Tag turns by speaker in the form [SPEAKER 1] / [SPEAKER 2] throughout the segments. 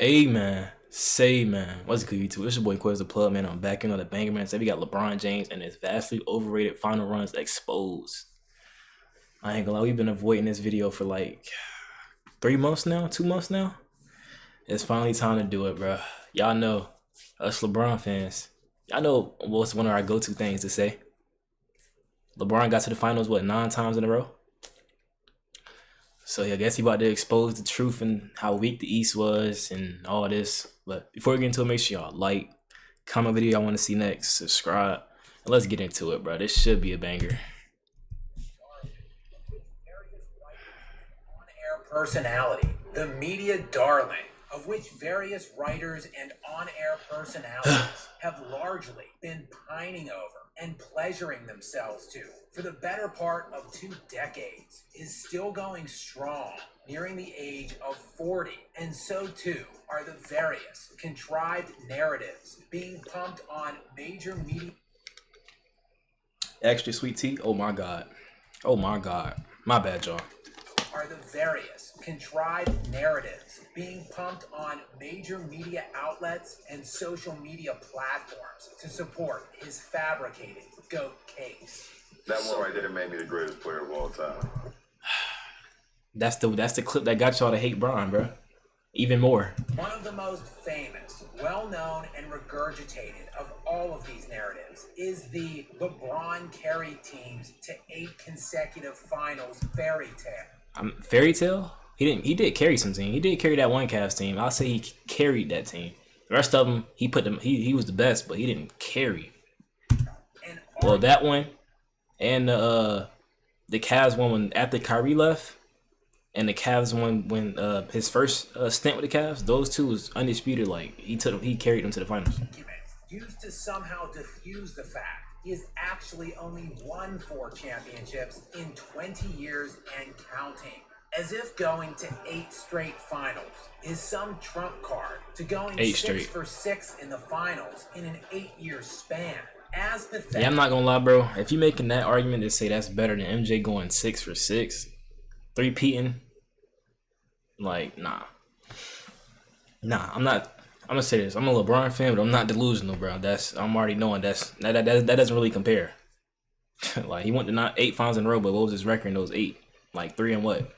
[SPEAKER 1] Hey man, say man, what's good YouTube? It's your boy Quiz the Plug man. I'm back in on the banger man. Today we got LeBron James and his vastly overrated final runs exposed. I ain't gonna lie, we've been avoiding this video for like 3 months now, 2 months now. It's finally time to do it, bro. Y'all know us LeBron fans. Y'all know what's one of our go-to things to say. LeBron got to the finals what 9 times in a row. So yeah, I guess he about to expose the truth and how weak the East was and all this. But before we get into it, make sure y'all like, comment video y'all want to see next, subscribe, and let's get into it, bro. This should be a banger.
[SPEAKER 2] On-air personality, the media darling, of which various writers and on-air personalities have largely been pining over and pleasuring themselves to for the better part of 2 decades, is still going strong, nearing the age of 40, and so too are the various contrived narratives being pumped on major media.
[SPEAKER 1] Extra sweet tea. Oh my god. Oh my god. My bad, y'all.
[SPEAKER 2] Are the various contrived narratives being pumped on major media outlets and social media platforms to support his fabricated GOAT case.
[SPEAKER 3] That one right there made me the greatest player of all time.
[SPEAKER 1] That's the clip that got y'all to hate Bron, bro. Even more.
[SPEAKER 2] One of the most famous, well-known, and regurgitated of all of these narratives is the LeBron carried teams to 8 consecutive finals fairy tale.
[SPEAKER 1] Fairy tale? He did carry some team. He did carry that one Cavs team. I'll say he carried that team. The rest of them, he was the best, but he didn't carry. Well, that one and the Cavs one when after Kyrie left, and the Cavs one when his first stint with the Cavs, those two was undisputed. Like he carried them to the finals.
[SPEAKER 2] Used to somehow diffuse the fact he has actually only won 4 championships in 20 years and counting. As if going to 8 straight finals is some trump card to going 6 for 6 in the finals in an 8-year span. As pathetic.
[SPEAKER 1] Yeah, I'm not gonna lie, bro. If you're making that argument to say that's better than MJ going 6 for 6, 3-peating, like nah, I'm not. I'm gonna say this. I'm a LeBron fan, but I'm not delusional, bro. I'm already knowing that doesn't really compare. Like he went to not 8 finals in a row, but what was his record in those 8? Like 3 and what?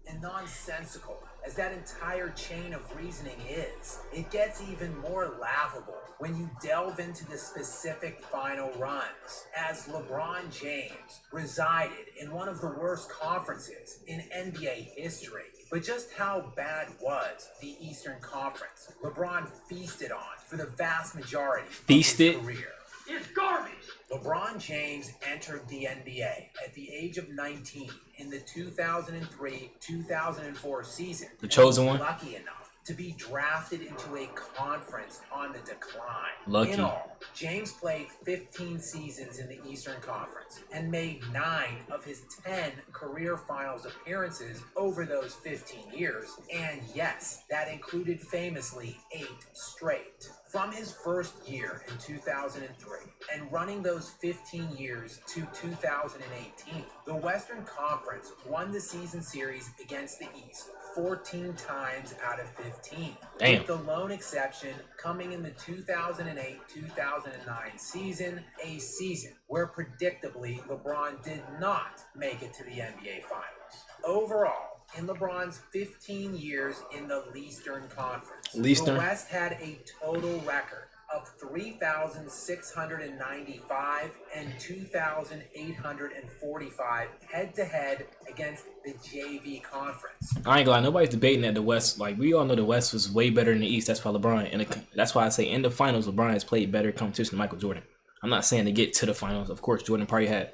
[SPEAKER 2] And nonsensical as that entire chain of reasoning is, it gets even more laughable when you delve into the specific final runs, as LeBron James resided in one of the worst conferences in NBA history. But just how bad was the Eastern Conference LeBron feasted on for the vast majority of his career? It's garbage. LeBron James entered the NBA at the age of 19 in the 2003-2004 season.
[SPEAKER 1] The chosen one.
[SPEAKER 2] Lucky enough to be drafted into a conference on the decline.
[SPEAKER 1] Lucky.
[SPEAKER 2] In all, James played 15 seasons in the Eastern Conference and made 9 of his 10 career finals appearances over those 15 years. And yes, that included famously 8 straight. From his first year in 2003 and running those 15 years to 2018, the Western Conference won the season series against the East 14 times out of 15.
[SPEAKER 1] Damn.
[SPEAKER 2] With the lone exception coming in the 2008-2009 season, a season where predictably LeBron did not make it to the NBA Finals. Overall, in LeBron's 15 years in the Eastern Conference, the West had a total record of 3,695 and 2,845 head-to-head against the JV Conference.
[SPEAKER 1] I ain't gonna lie, nobody's debating that the West, like we all know the West was way better than the East. That's why LeBron, and that's why I say in the finals, LeBron has played better competition than Michael Jordan. I'm not saying to get to the finals. Of course, Jordan probably had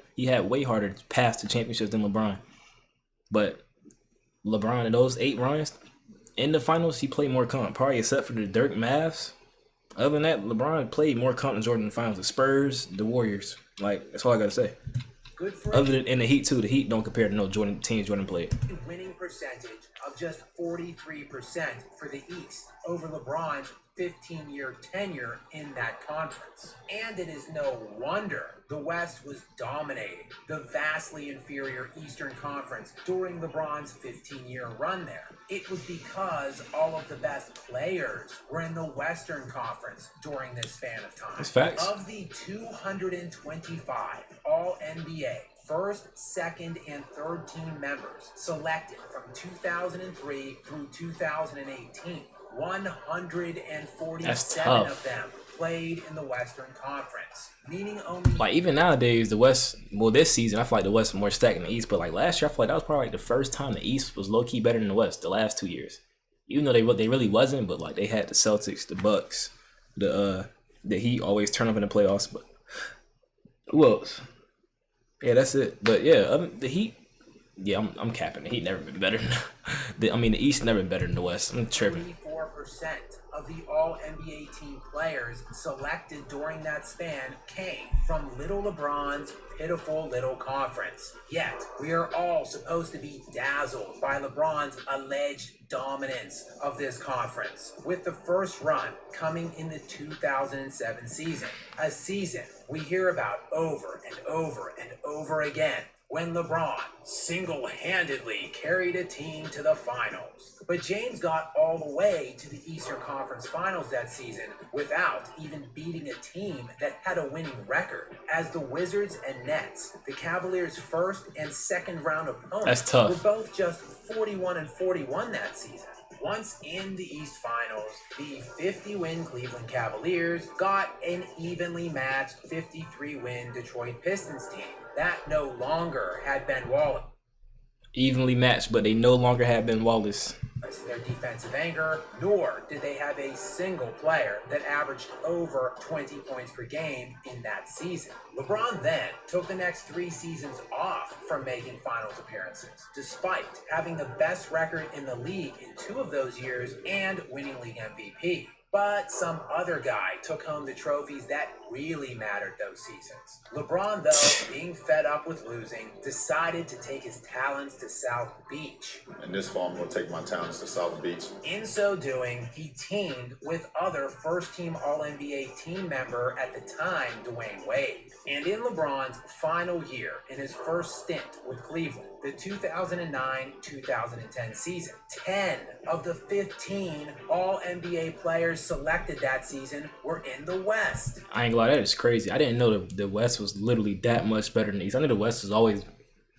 [SPEAKER 1] way harder paths to championships than LeBron. But LeBron in those 8 runs in the finals, he played more comp, probably except for the Dirk Mavs. Other than that, LeBron played more comp than Jordan in the finals. The Spurs, the Warriors, like that's all I gotta say.
[SPEAKER 2] Good for
[SPEAKER 1] Other than in the Heat too, the Heat don't compare to no Jordan teams Jordan played.
[SPEAKER 2] Winning percentage of just 43% for the East over LeBron's 15-year tenure in that conference. And it is no wonder the West was dominating the vastly inferior Eastern Conference during LeBron's 15-year run there. It was because all of the best players were in the Western Conference during this span of time.
[SPEAKER 1] That's facts.
[SPEAKER 2] Of the 225 All-NBA first, second, and third team members selected from 2003 through 2018, 147 of them played in the Western Conference, meaning only...
[SPEAKER 1] Like, even nowadays, the West, well, this season, I feel like the West is more stacked than the East, but like last year, I feel like that was probably like the first time the East was low-key better than the West the last 2 years. Even though they really wasn't, but like they had the Celtics, the Bucks, the Heat always turn up in the playoffs, but who else? Yeah, that's it. But yeah, the Heat. Yeah, I'm capping. The Heat never been better. The East never been better than the West. I'm tripping.
[SPEAKER 2] 34% of the All-NBA team players selected during that span came from little LeBron's pitiful little conference. Yet, we are all supposed to be dazzled by LeBron's alleged dominance of this conference, with the first run coming in the 2007 season, a season we hear about over and over and over again, when LeBron single-handedly carried a team to the finals. But James got all the way to the Eastern Conference Finals that season without even beating a team that had a winning record, as the Wizards and Nets, the Cavaliers' first and second round opponents,
[SPEAKER 1] That's tough.
[SPEAKER 2] were both just 41-41 that season. Once in the East Finals, the 50-win Cleveland Cavaliers got an evenly matched 53-win Detroit Pistons team that no longer had Ben Wallace.
[SPEAKER 1] Evenly matched, but they no longer have Ben Wallace.
[SPEAKER 2] Their defensive anchor, nor did they have a single player that averaged over 20 points per game in that season. LeBron then took the next 3 seasons off from making finals appearances, despite having the best record in the league in 2 of those years and winning league MVP. But some other guy took home the trophies that really mattered those seasons. LeBron, though, being fed up with losing, decided to take his talents to South Beach.
[SPEAKER 3] In this fall, I'm going to take my talents to South Beach.
[SPEAKER 2] In so doing, he teamed with other first-team All-NBA team member at the time, Dwayne Wade. And in LeBron's final year, in his first stint with Cleveland, the 2009-2010 season, 10 of the 15 All-NBA players selected that season were in the West.
[SPEAKER 1] I ain't gonna lie, that is crazy. I didn't know the West was literally that much better than the East. I knew the West was always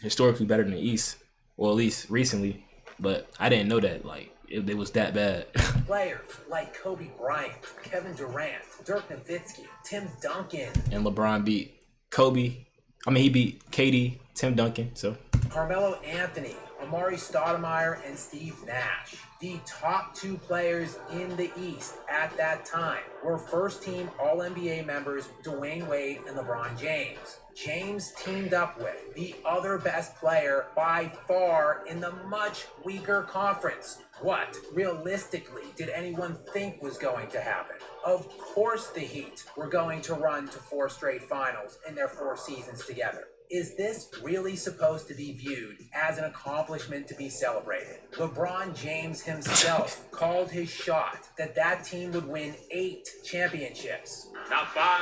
[SPEAKER 1] historically better than the East, or at least recently, but I didn't know that like it was that bad.
[SPEAKER 2] Players like Kobe Bryant, Kevin Durant, Dirk Nowitzki, Tim Duncan,
[SPEAKER 1] And LeBron beat Kobe. He beat KD, Tim Duncan, so.
[SPEAKER 2] Carmelo Anthony, Amari Stoudemire, and Steve Nash. The top 2 players in the East at that time were first-team All-NBA members Dwayne Wade and LeBron James. James teamed up with the other best player by far in the much weaker conference. What, realistically, did anyone think was going to happen? Of course the Heat were going to run to 4 straight finals in their 4 seasons together. Is this really supposed to be viewed as an accomplishment to be celebrated? LeBron James himself called his shot that team would win 8 championships.
[SPEAKER 4] Not 5,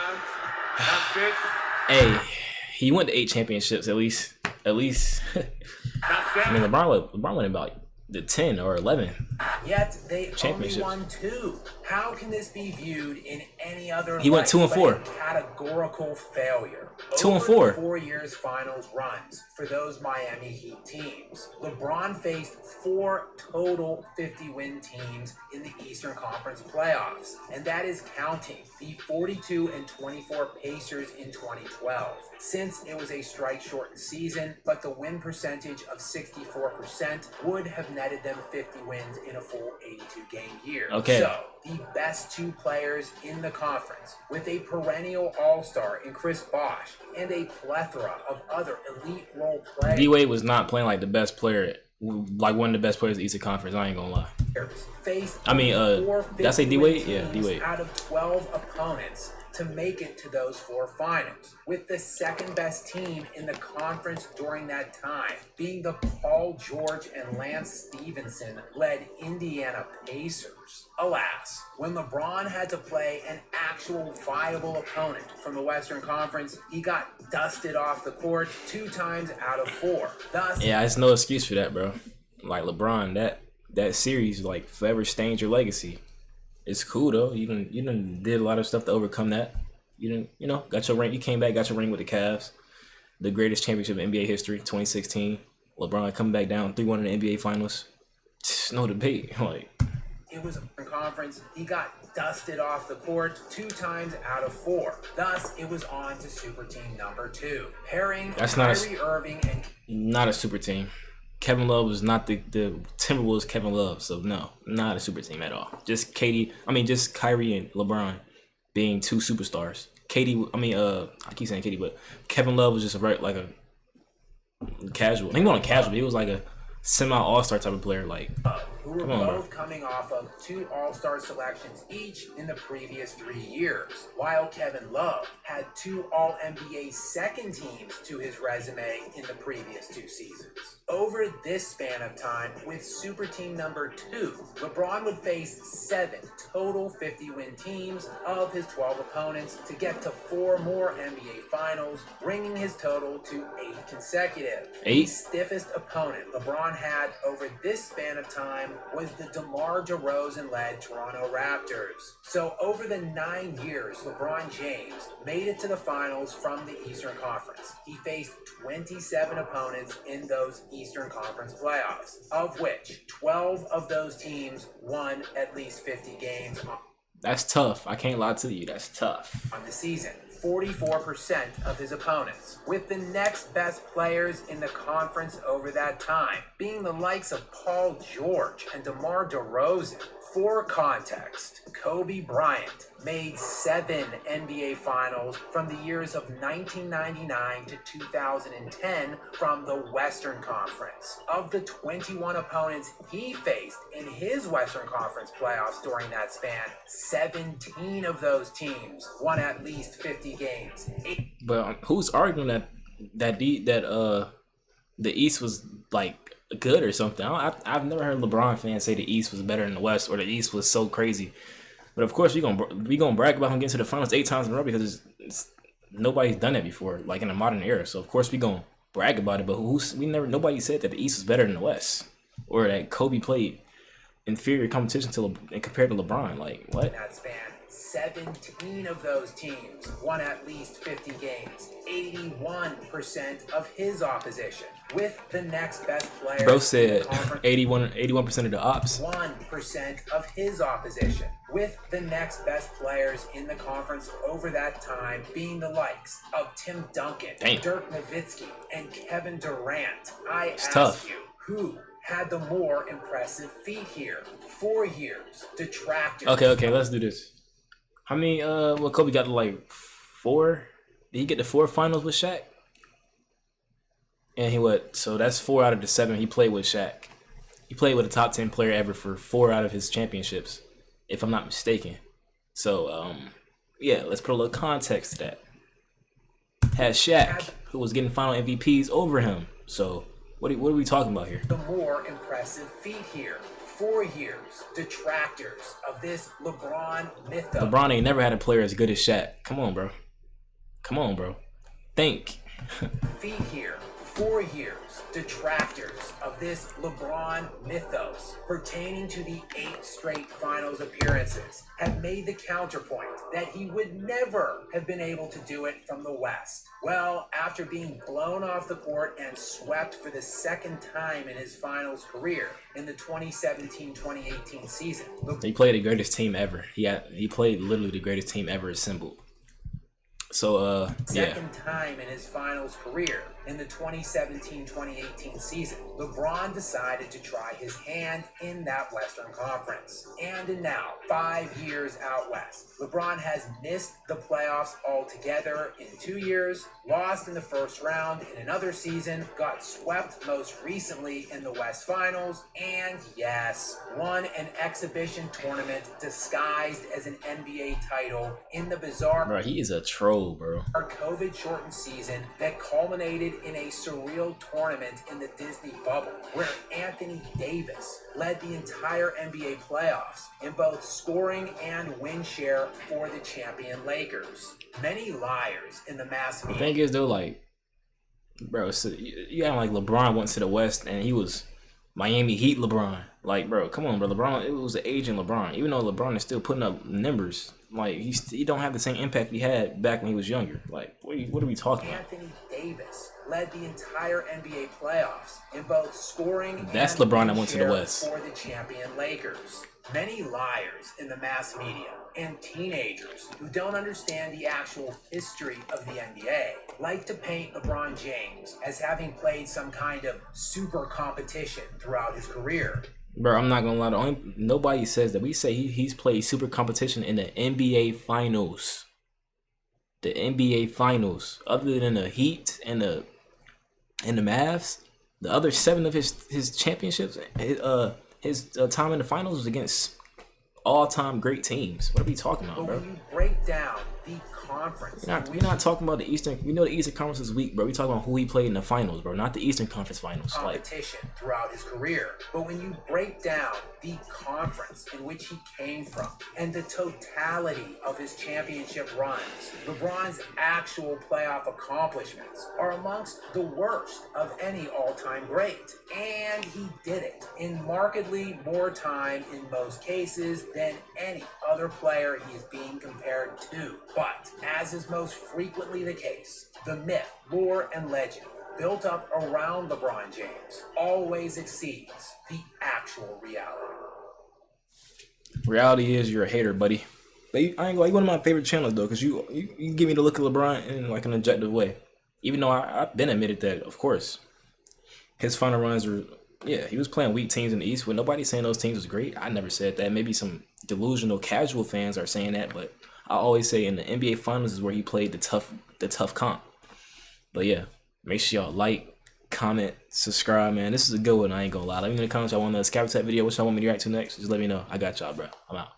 [SPEAKER 4] not 6.
[SPEAKER 1] Hey, he went to 8 championships at least.
[SPEAKER 4] Not 7.
[SPEAKER 1] LeBron went about the 10 or 11.
[SPEAKER 2] Yet they only
[SPEAKER 1] Championships.
[SPEAKER 2] won 2. How can this be viewed in any other
[SPEAKER 1] He went
[SPEAKER 2] light
[SPEAKER 1] 2 and
[SPEAKER 2] but
[SPEAKER 1] 4.
[SPEAKER 2] a categorical failure?
[SPEAKER 1] 2 and
[SPEAKER 2] Over
[SPEAKER 1] 4.
[SPEAKER 2] the 4 years finals runs for those Miami Heat teams, LeBron faced 4 total 50-win teams in the Eastern Conference playoffs, and that is counting the 42-24 Pacers in 2012. Since it was a strike-shortened season, but the win percentage of 64% would have netted them 50 wins in a full 82-game year.
[SPEAKER 1] Okay.
[SPEAKER 2] So, the best 2 players in the conference, with a perennial all-star in Chris Bosh and a plethora of other elite role players.
[SPEAKER 1] D-Wade was not playing like the best player, like one of the best players in the Eastern Conference. I ain't gonna lie.
[SPEAKER 2] faced
[SPEAKER 1] I mean,
[SPEAKER 2] four
[SPEAKER 1] did I say
[SPEAKER 2] 50-win
[SPEAKER 1] D-Wade? Yeah,
[SPEAKER 2] teams
[SPEAKER 1] D-Wade.
[SPEAKER 2] out of 12 opponents to make it to those 4 finals, with the second best team in the conference during that time being the Paul George and Lance Stevenson led Indiana Pacers. Alas, when LeBron had to play an actual viable opponent from the Western Conference, he got dusted off the court 2 times out of 4. Thus,
[SPEAKER 1] Yeah, it's no excuse for that, bro. Like LeBron, that series like forever stains your legacy. It's cool though. You done did a lot of stuff to overcome that. Got your ring. You came back, got your ring with the Cavs, the greatest championship in NBA history, 2016. LeBron coming back down 3-1 in the NBA Finals. No debate. Like,
[SPEAKER 2] it was a conference. He got dusted off the court 2 times out of 4. Thus, it was on to super team number 2, pairing Kyrie Irving and
[SPEAKER 1] not a super team. Kevin Love was not the Timberwolves Kevin Love, so no, not a super team at all. Just Kyrie and LeBron being 2 superstars. I keep saying Katie, but Kevin Love was just a casual. He wasn't casual, but he was like a semi all-star type of player. Like,
[SPEAKER 2] who were both coming off of 2 All-Star selections each in the previous 3 years, while Kevin Love had 2 All-NBA second teams to his resume in the previous 2 seasons. Over this span of time, with super team number 2, LeBron would face 7 total 50-win teams of his 12 opponents to get to 4 more NBA Finals, bringing his total to 8 consecutive.
[SPEAKER 1] 8?
[SPEAKER 2] The stiffest opponent LeBron had over this span of time was the DeMar DeRozan-led Toronto Raptors. So over the 9 years LeBron James made it to the finals from the Eastern Conference, he faced 27 opponents in those Eastern Conference playoffs, of which 12 of those teams won at least 50 games
[SPEAKER 1] that's tough. I can't lie to you. That's tough.
[SPEAKER 2] on the season. 44% of his opponents, with the next best players in the conference over that time being the likes of Paul George and DeMar DeRozan. For context, Kobe Bryant made 7 NBA Finals from the years of 1999 to 2010 from the Western Conference. Of the 21 opponents he faced in his Western Conference playoffs during that span, 17 of those teams won at least 50 games.
[SPEAKER 1] But who's arguing that the East was like good or something? I've never heard LeBron fans say the East was better than the West or the East was so crazy. But of course we gonna brag about him getting to the finals 8 times in a row because nobody's done that before, like in a modern era. So of course we gonna brag about it. But nobody said that the East was better than the West or that Kobe played inferior competition compared to LeBron. Like what?
[SPEAKER 2] That span, 17 of those teams won at least 50 games. 81% of his opposition, with the next best player.
[SPEAKER 1] Bro said 81% of the ops.
[SPEAKER 2] 1% of his opposition, with the next best players in the conference over that time being the likes of Tim Duncan, Dirk Nowitzki, and Kevin Durant.
[SPEAKER 1] It's tough.
[SPEAKER 2] You, who had the more impressive feat here? 4 years. Detractors.
[SPEAKER 1] Okay, let's do this. How many Kobe got to like 4? Did he get to 4 finals with Shaq? And so that's 4 out of the 7 he played with Shaq. He played with a top 10 player ever for 4 out of his championships, if I'm not mistaken. So yeah, let's put a little context to that. Had Shaq, who was getting final MVPs over him. So what are we talking about here?
[SPEAKER 2] The more impressive feat here. 4 years. Detractors of this LeBron mythos.
[SPEAKER 1] LeBron ain't never had a player as good as Shaq. Come on, bro. Think.
[SPEAKER 2] Feet here. 4 years. Detractors of this LeBron mythos pertaining to the 8 straight finals appearances have made the counterpoint that he would never have been able to do it from the West. Well, after being blown off the court and swept for the 2nd time in his finals career in the 2017-2018 season.
[SPEAKER 1] He played the greatest team ever. He played literally the greatest team ever assembled. So,
[SPEAKER 2] Second time in his finals career In the 2017-2018 season, LeBron decided to try his hand in that Western Conference. And now, 5 years out west, LeBron has missed the playoffs altogether in 2 years, lost in the first round in another season, got swept most recently in the West Finals, and yes, won an exhibition tournament disguised as an NBA title in the bizarre
[SPEAKER 1] Bro, he is a troll, bro.
[SPEAKER 2] COVID-shortened season that culminated in a surreal tournament in the Disney bubble, where Anthony Davis led the entire NBA playoffs in both scoring and win share for the champion Lakers. Many liars in the mass
[SPEAKER 1] The
[SPEAKER 2] media.
[SPEAKER 1] thing is, though, like, bro, so you got like LeBron went to the West and he was Miami Heat LeBron. Like, bro, come on, bro. LeBron, it was the aging LeBron. Even though LeBron is still putting up numbers, like he don't have the same impact he had back when he was younger. Like, what are we talking about?
[SPEAKER 2] Anthony Davis led the entire NBA playoffs in both scoring
[SPEAKER 1] That's
[SPEAKER 2] and
[SPEAKER 1] LeBron that
[SPEAKER 2] win
[SPEAKER 1] went to the
[SPEAKER 2] share
[SPEAKER 1] West.
[SPEAKER 2] for the champion Lakers. Many liars in the mass media and teenagers who don't understand the actual history of the NBA like to paint LeBron James as having played some kind of super competition throughout his career.
[SPEAKER 1] Bro, I'm not gonna lie. Nobody says that. We say he's played super competition in the NBA Finals. The NBA Finals, other than the Heat and the Mavs, the other 7 of his championships, his time in the finals was against all-time great teams. What are we talking about,
[SPEAKER 2] But
[SPEAKER 1] bro?
[SPEAKER 2] when you break down the conference,
[SPEAKER 1] We're not talking about the Eastern. We know the Eastern Conference is weak, bro. We talking about who he played in the finals, bro, not the Eastern Conference Finals. Like,
[SPEAKER 2] competition throughout his career. But when you break down the conference in which he came from and the totality of his championship runs, LeBron's actual playoff accomplishments are amongst the worst of any all-time great. And he did it in markedly more time in most cases than any other player he is being compared to. But as is most frequently the case, the myth, lore, and legend built up around LeBron James always exceeds the actual reality.
[SPEAKER 1] reality is you're a hater, buddy. But I ain't gonna like one of my favorite channels though, cause you give me the look at LeBron in like an objective way. Even though I've been admitted that, of course, his final runs were, yeah, he was playing weak teams in the East. But nobody's saying those teams was great. I never said that. Maybe some delusional casual fans are saying that, but I always say in the NBA Finals is where he played the tough comp. But yeah, make sure y'all like, comment, subscribe, man. This is a good one. I ain't gonna lie. Let me know in the comments y'all want the Scav Tech video. What y'all want me to react to next? Just let me know. I got y'all, bro. I'm out.